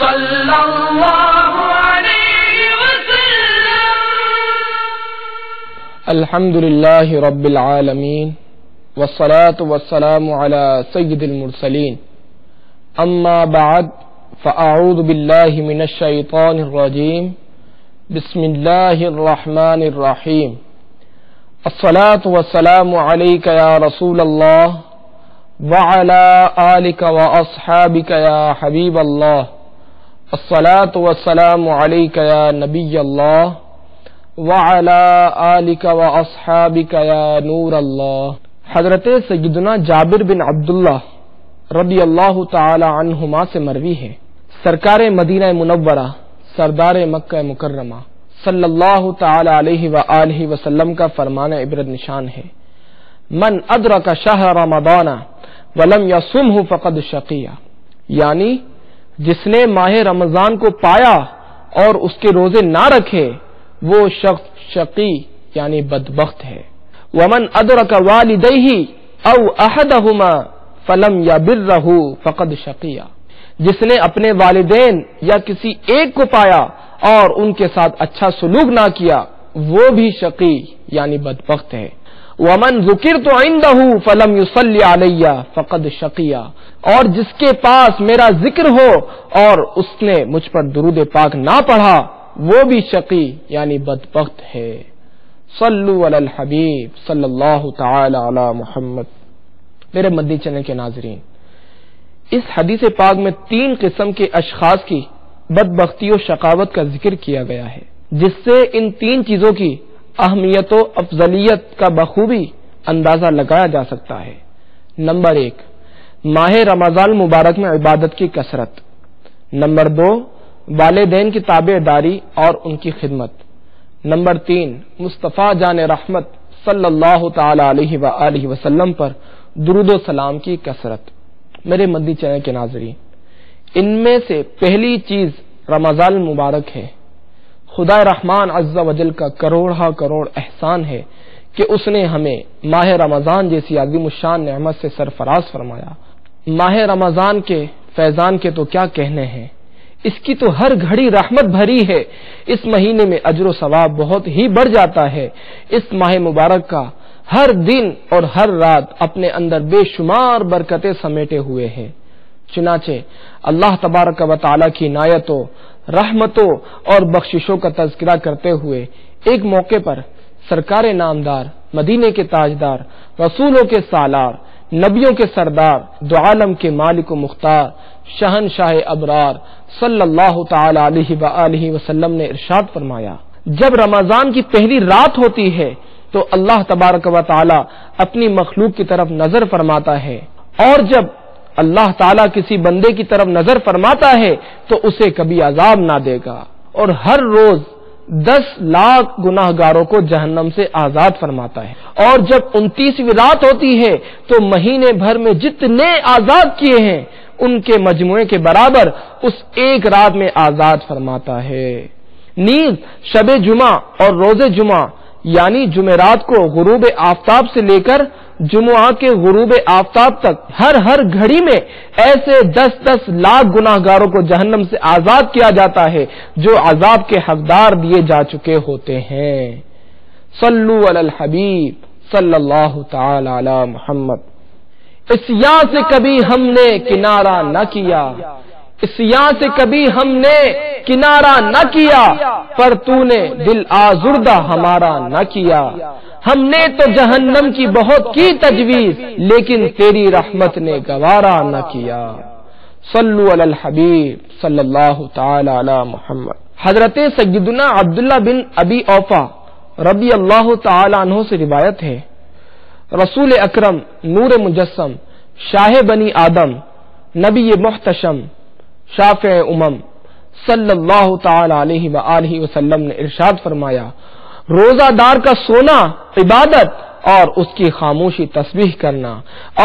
صلی اللہ علیہ وسلم. الحمدللہ رب العالمین والصلاة والسلام علی سید المرسلین. اما بعد فاعوذ باللہ من الشیطان الرجیم. بسم اللہ الرحمن الرحیم. الصلاة والسلام علیک یا رسول اللہ وعلی آلک واصحابک یا حبیب اللہ. الصلاة والسلام علیک یا نبی اللہ وعلی آلک واصحابک یا نور اللہ. حضرت سیدنا جابر بن عبداللہ رضی اللہ تعالی عنہما سے مروی ہے، سرکار مدینہ منورہ سردار مکہ مکرمہ صلی اللہ تعالی علیہ وآلہ وسلم کا فرمان عبرت نشان ہے: من ادرک شہر رمضان ولم یصمہ فقد شقی، یعنی جس نے ماہ رمضان کو پایا اور اس کے روزے نہ رکھے وہ شخص شقی یعنی بدبخت ہے. ومن ادرک والدیہ او احدہما فلم یبرہ فقد شقی، جس نے اپنے والدین یا کسی ایک کو پایا اور ان کے ساتھ اچھا سلوک نہ کیا وہ بھی شقی یعنی بدبخت ہے. ومن ذکرت عندہ فلم یصلی علی فقد شقی، اور جس کے پاس میرا ذکر ہو اور اس نے مجھ پر درود پاک نہ پڑھا وہ بھی شقی یعنی بدبخت ہے. صلو علی الحبیب صلی اللہ تعالی علی محمد. میرے مدنی چینل کے ناظرین، اس حدیث پاک میں 3 قسم کے اشخاص کی بدبختی و شقاوت کا ذکر کیا گیا ہے، جس سے ان 3 چیزوں کی اہمیت و افضلیت کا بخوبی اندازہ لگایا جا سکتا ہے. نمبر 1، ماہ رمضان مبارک میں عبادت کی کثرت. نمبر 2، والدین کی تابع داری اور ان کی خدمت. نمبر 3، مصطفیٰ جان رحمت صلی اللہ تعالی علیہ وآلہ وسلم پر درود و سلام کی کثرت. میرے مدنی چینل کے ناظرین، ان میں سے پہلی چیز رمضان المبارک ہے. خدا رحمان عز و جل کا کروڑ احسان ہے کہ اس نے ہمیں ماہ رمضان جیسی عظیم الشان نعمت سے سرفراز فرمایا. ماہ رمضان کے فیضان کے تو کیا کہنے ہیں، اس کی تو ہر گھڑی رحمت بھری ہے. اس مہینے میں اجر و ثواب بہت ہی بڑھ جاتا ہے. اس ماہ مبارک کا ہر دن اور ہر رات اپنے اندر بے شمار برکتیں سمیٹے ہوئے ہیں. چنانچہ اللہ تبارک و تعالی کی عنایتوں، رحمتوں اور بخششوں کا تذکرہ کرتے ہوئے ایک موقع پر سرکار نامدار، مدینے کے تاجدار، رسولوں کے سالار، نبیوں کے سردار، دو عالم کے مالک و مختار، شہنشاہ ابرار صلی اللہ تعالی علیہ وآلہ وسلم نے ارشاد فرمایا: جب رمضان کی پہلی رات ہوتی ہے تو اللہ تبارک و تعالی اپنی مخلوق کی طرف نظر فرماتا ہے، اور جب اللہ تعالیٰ کسی بندے کی طرف نظر فرماتا ہے تو اسے کبھی عذاب نہ دے گا، اور ہر روز 10 لاکھ گناہ گاروں کو جہنم سے آزاد فرماتا ہے. اور جب 29ویں رات ہوتی ہے تو مہینے بھر میں جتنے آزاد کیے ہیں ان کے مجموعے کے برابر اس ایک رات میں آزاد فرماتا ہے. نیز شب جمعہ اور روز جمعہ یعنی جمعرات کو غروب آفتاب سے لے کر جمعہ کے غروب آفتاب تک ہر گھڑی میں ایسے 10 لاکھ گناہ گاروں کو جہنم سے آزاد کیا جاتا ہے جو عذاب کے حقدار دیے جا چکے ہوتے ہیں. صلو علی الحبیب صلی اللہ تعالی علی محمد. عصیاں سے کبھی ہم نے کنارہ نہ کیا، عصیاں سے کبھی ہم نے کنارہ نہ کیا، پر تو نے دل آزردہ ہمارا نہ کیا. ہم نے تو جہنم کی بہت کی تجویز لیکن تیری رحمت نے گوارا نہ کیا. صلو علی الحبیب صلی اللہ تعالی علی محمد. حضرت سیدنا عبداللہ بن ابی اوفا رضی اللہ تعالی عنہ سے روایت ہے، رسول اکرم نور مجسم شاہ بنی آدم نبی محتشم شافع امم صلی اللہ تعالی علیہ وآلہ وسلم نے ارشاد فرمایا: روزہ دار کا سونا عبادت اور اس کی خاموشی تسبیح کرنا،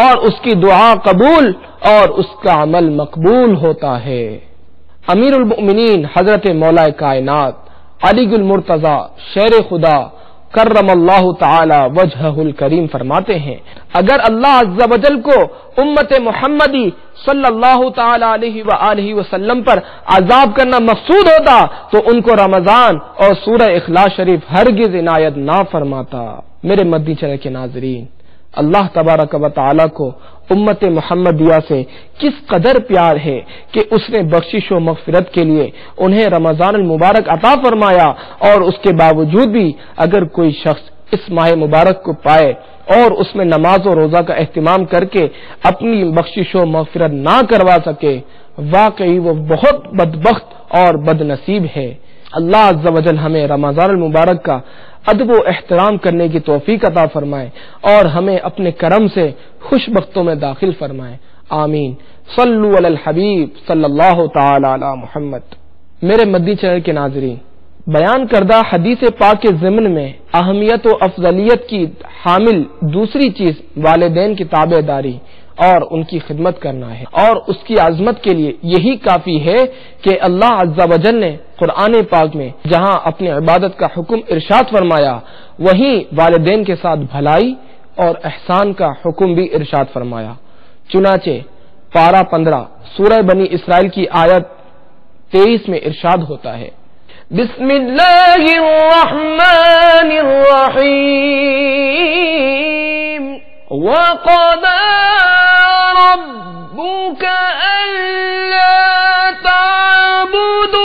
اور اس کی دعا قبول اور اس کا عمل مقبول ہوتا ہے. امیر المؤمنین حضرت مولا کائنات علی المرتضی شیر خدا کرم اللہ تعالی وجہہ الکریم فرماتے ہیں اگر اللہ عز و جل کو امت محمدی صلی اللہ تعالی علیہ وآلہ وسلم پر عذاب کرنا مقصود ہوتا تو ان کو رمضان اور سورہ اخلاص شریف ہرگز عنایت نہ فرماتا۔ میرے مدنی چینل کے ناظرین، اللہ تبارک و تعالی کو امت محمدیہ سے کس قدر پیار ہے کہ اس نے بخشش و مغفرت کے لیے انہیں رمضان المبارک عطا فرمایا، اور اس کے باوجود بھی اگر کوئی شخص اس ماہ مبارک کو پائے اور اس میں نماز و روزہ کا اہتمام کر کے اپنی بخشش و مغفرت نہ کروا سکے، واقعی وہ بہت بدبخت اور بد نصیب ہے۔ اللہ عز و جل ہمیں رمضان المبارک کا ادب و احترام کرنے کی توفیق عطا فرمائے اور ہمیں اپنے کرم سے خوش بختوں میں داخل فرمائے، آمین۔ صلو علی الحبیب صلی اللہ تعالی علی محمد۔ میرے مدنی چینل کے ناظرین، بیان کردہ حدیث پاک کے ضمن میں اہمیت و افضلیت کی حامل دوسری چیز والدین کی تابع داری اور ان کی خدمت کرنا ہے، اور اس کی عظمت کے لیے یہی کافی ہے کہ اللہ عز و جل نے قرآن پاک میں جہاں اپنی عبادت کا حکم ارشاد فرمایا، وہیں والدین کے ساتھ بھلائی اور احسان کا حکم بھی ارشاد فرمایا۔ چنانچہ پارہ 15 سورہ بنی اسرائیل کی آیت 23 میں ارشاد ہوتا ہے، بسم اللہ الرحمن الرحیم، وَقَضَى رَبُّكَ أَلَّا تَعْبُدُوا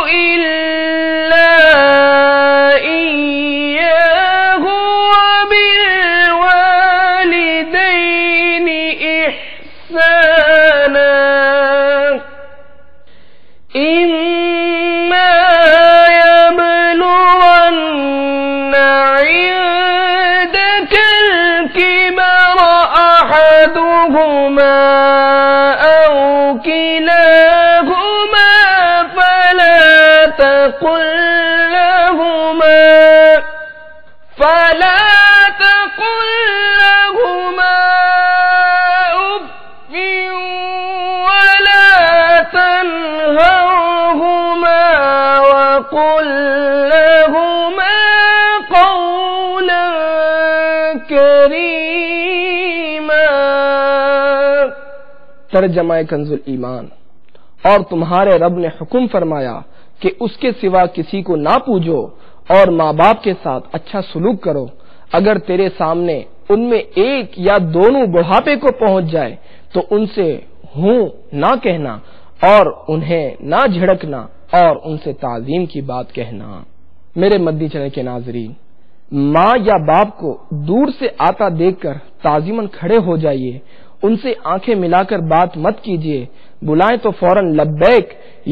إِلَّا إِيَّاهُ وَبِالْوَالِدَيْنِ إِحْسَانًا إِمَّا يَبْلُغَنَّ عِندَكَ الْكِبَرَ أَحَدُهُمَا أَوْ كِلَاهُمَا فَلَا تَقُل لَّهُمَا أُفٍّ وَلَا تَنْهَرْهُمَا وَقُل لَّهُمَا قَوْلًا كَرِيمًا۔ ترجمہ کنز الایمان، اور تمہارے رب نے حکم فرمایا کہ اس کے سوا کسی کو نہ پوجو اور ماں باپ کے ساتھ اچھا سلوک کرو۔ اگر تیرے سامنے ان میں ایک یا دونوں بڑھاپے کو پہنچ جائے تو ان سے ہوں نہ کہنا اور انہیں نہ جھڑکنا اور ان سے تعظیم کی بات کہنا۔ میرے مدنی چینل کے ناظرین، ماں یا باپ کو دور سے آتا دیکھ کر تعظیماً کھڑے ہو جائیے، ان سے آنکھیں ملا کر بات مت کیجیے، بلائیں تو فوراً لبیک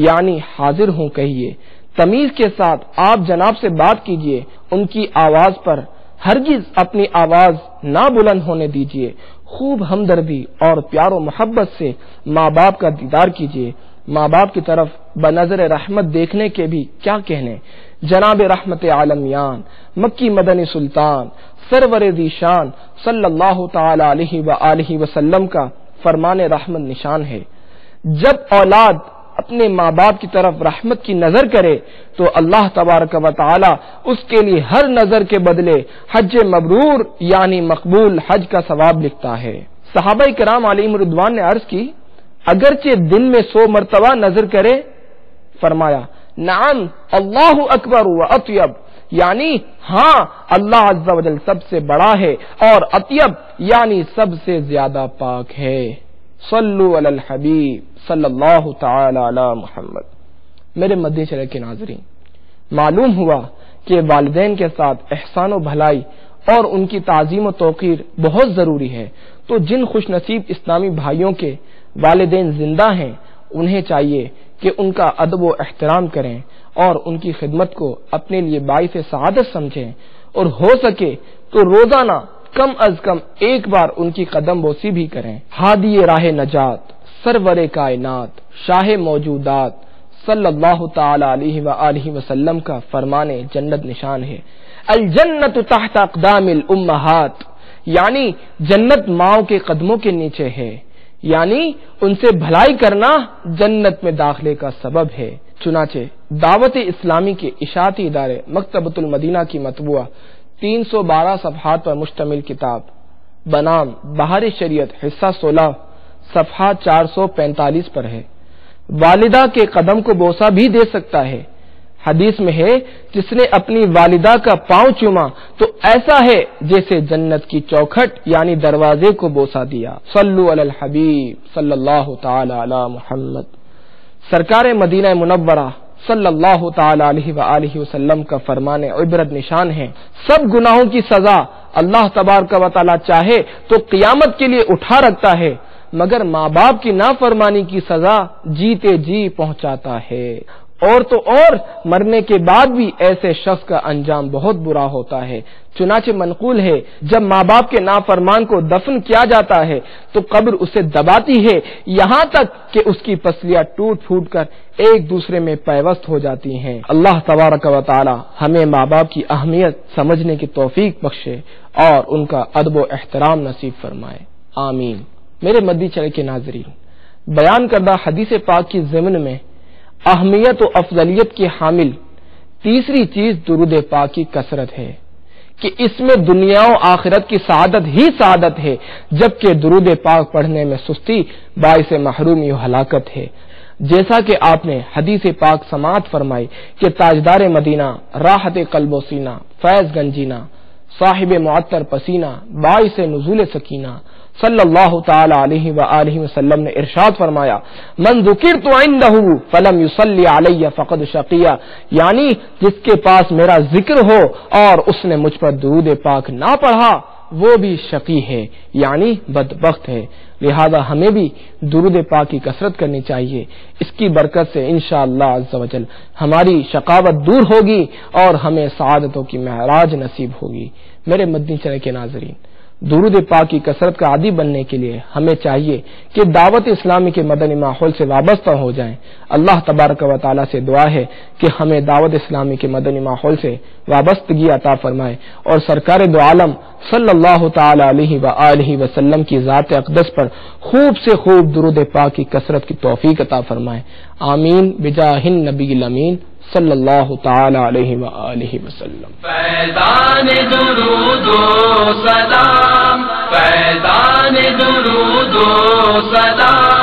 یعنی حاضر ہوں کہیے۔ تمیز کے ساتھ آپ جناب سے بات کیجیے، ان کی آواز پر ہرگز اپنی آواز نہ بلند ہونے دیجیے۔ خوب ہمدردی اور پیار و محبت سے ماں باپ کا دیدار کیجیے۔ ماں باپ کی طرف بنظر رحمت دیکھنے کے بھی کیا کہنے۔ جناب رحمت عالمیان مکی مدنی سلطان سرور ذیشان صلی اللہ تعالی علیہ وآلہ وسلم کا فرمان رحمت نشان ہے، جب اولاد اپنے ماں باپ کی طرف رحمت کی نظر کرے تو اللہ تبارک و تعالی اس کے لیے ہر نظر کے بدلے حج مبرور یعنی مقبول حج کا ثواب لکھتا ہے۔ صحابہ کرام علیہم رضوان نے عرض کی، اگرچہ دن میں 100 مرتبہ نظر کرے، فرمایا نعم اللہ اکبر و اطیب، یعنی ہاں اللہ عز و جل سب سے بڑا ہے اور اطیب یعنی سب سے زیادہ پاک ہے۔ صلو علی الحبیب صلی اللہ تعالی علی محمد۔ میرے مدنی چینل کے ناظرین، معلوم ہوا کہ والدین کے ساتھ احسان و بھلائی اور ان کی تعظیم و توقیر بہت ضروری ہے، تو جن خوش نصیب اسلامی بھائیوں کے والدین زندہ ہیں انہیں چاہیے کہ ان کا ادب و احترام کریں اور ان کی خدمت کو اپنے لیے باعث سعادت سمجھیں، اور ہو سکے تو روزانہ کم از کم ایک بار ان کی قدم بوسی بھی کریں۔ ہادی راہ نجات سرور کائنات شاہ موجودات صلی اللہ تعالی علیہ وآلہ وسلم کا فرمان جنت نشان ہے، الجنت تحت اقدام الامہات، یعنی جنت ماؤں کے قدموں کے نیچے ہے، یعنی ان سے بھلائی کرنا جنت میں داخلے کا سبب ہے۔ چنانچہ دعوت اسلامی کے اشاعتی ادارے مکتبۃ المدینہ کی مطبوعہ 312 صفحات پر مشتمل کتاب بنام بہار شریعت حصہ 16 صفحہ 445 پر ہے۔ والدہ کے قدم کو بوسہ بھی دے سکتا ہے۔ حدیث میں ہے جس نے اپنی والدہ کا پاؤں چوما تو ایسا ہے جیسے جنت کی چوکھٹ یعنی دروازے کو بوسہ دیا۔ صلو علی الحبیب صلی اللہ تعالی علی محمد۔ سرکار مدینہ منورہ صلی اللہ تعالی علیہ وآلہ وسلم کا فرمان عبرت نشان ہے، سب گناہوں کی سزا اللہ تبارک و تعالی چاہے تو قیامت کے لیے اٹھا رکھتا ہے، مگر ماں باپ کی نافرمانی کی سزا جیتے جی پہنچاتا ہے۔ اور تو اور مرنے کے بعد بھی ایسے شخص کا انجام بہت برا ہوتا ہے۔ چنانچہ منقول ہے جب ماں باپ کے نافرمان کو دفن کیا جاتا ہے تو قبر اسے دباتی ہے یہاں تک کہ اس کی پسلیاں ٹوٹ پھوٹ کر ایک دوسرے میں پیوست ہو جاتی ہیں۔ اللہ تبارک و تعالی ہمیں ماں باپ کی اہمیت سمجھنے کی توفیق بخشے اور ان کا ادب و احترام نصیب فرمائے، آمین۔ میرے مدنی چینل کے ناظرین، بیان کردہ حدیث پاک کی ضمن میں اہمیت و افضلیت کی حامل تیسری چیز درود پاک کی کثرت ہے کہ اس میں دنیا و آخرت کی سعادت ہی سعادت ہے، جبکہ درود پاک پڑھنے میں سستی باعث محرومی و ہلاکت ہے۔ جیسا کہ آپ نے حدیث پاک سماعت فرمائی کہ تاجدار مدینہ، راحت قلب و سینہ، فیض گنجینہ، صاحب معطر پسینہ، باعث نزول سکینہ صلی اللہ تعالی علیہ وآلہ وسلم نے ارشاد فرمایا، من ذکرت عنده فلم يصلی علی فقد شقی، یعنی جس کے پاس میرا ذکر ہو اور اس نے مجھ پر درود پاک نہ پڑھا وہ بھی شقی ہے یعنی بدبخت ہے۔ لہذا ہمیں بھی درود پاک کی کثرت کرنی چاہیے، اس کی برکت سے انشاءاللہ عز و جل ہماری شقاوت دور ہوگی اور ہمیں سعادتوں کی معراج نصیب ہوگی۔ میرے مدنی چینل کے ناظرین، درود پاک کی کثرت کا عادی بننے کے لیے ہمیں چاہیے کہ دعوت اسلامی کے مدنی ماحول سے وابستہ ہو جائیں۔ اللہ تبارک و تعالی سے دعا ہے کہ ہمیں دعوت اسلامی کے مدنی ماحول سے وابستگی عطا فرمائے اور سرکار دو عالم صلی اللہ تعالی علیہ وآلہ وسلم کی ذات اقدس پر خوب سے خوب درود پاک کی کثرت کی توفیق عطا فرمائے، آمین بجاہ النبی الامین صلی اللہ تعالی علیہ وآلہ وسلم۔ فیضان درود و سلام، فیضان درود و سلام۔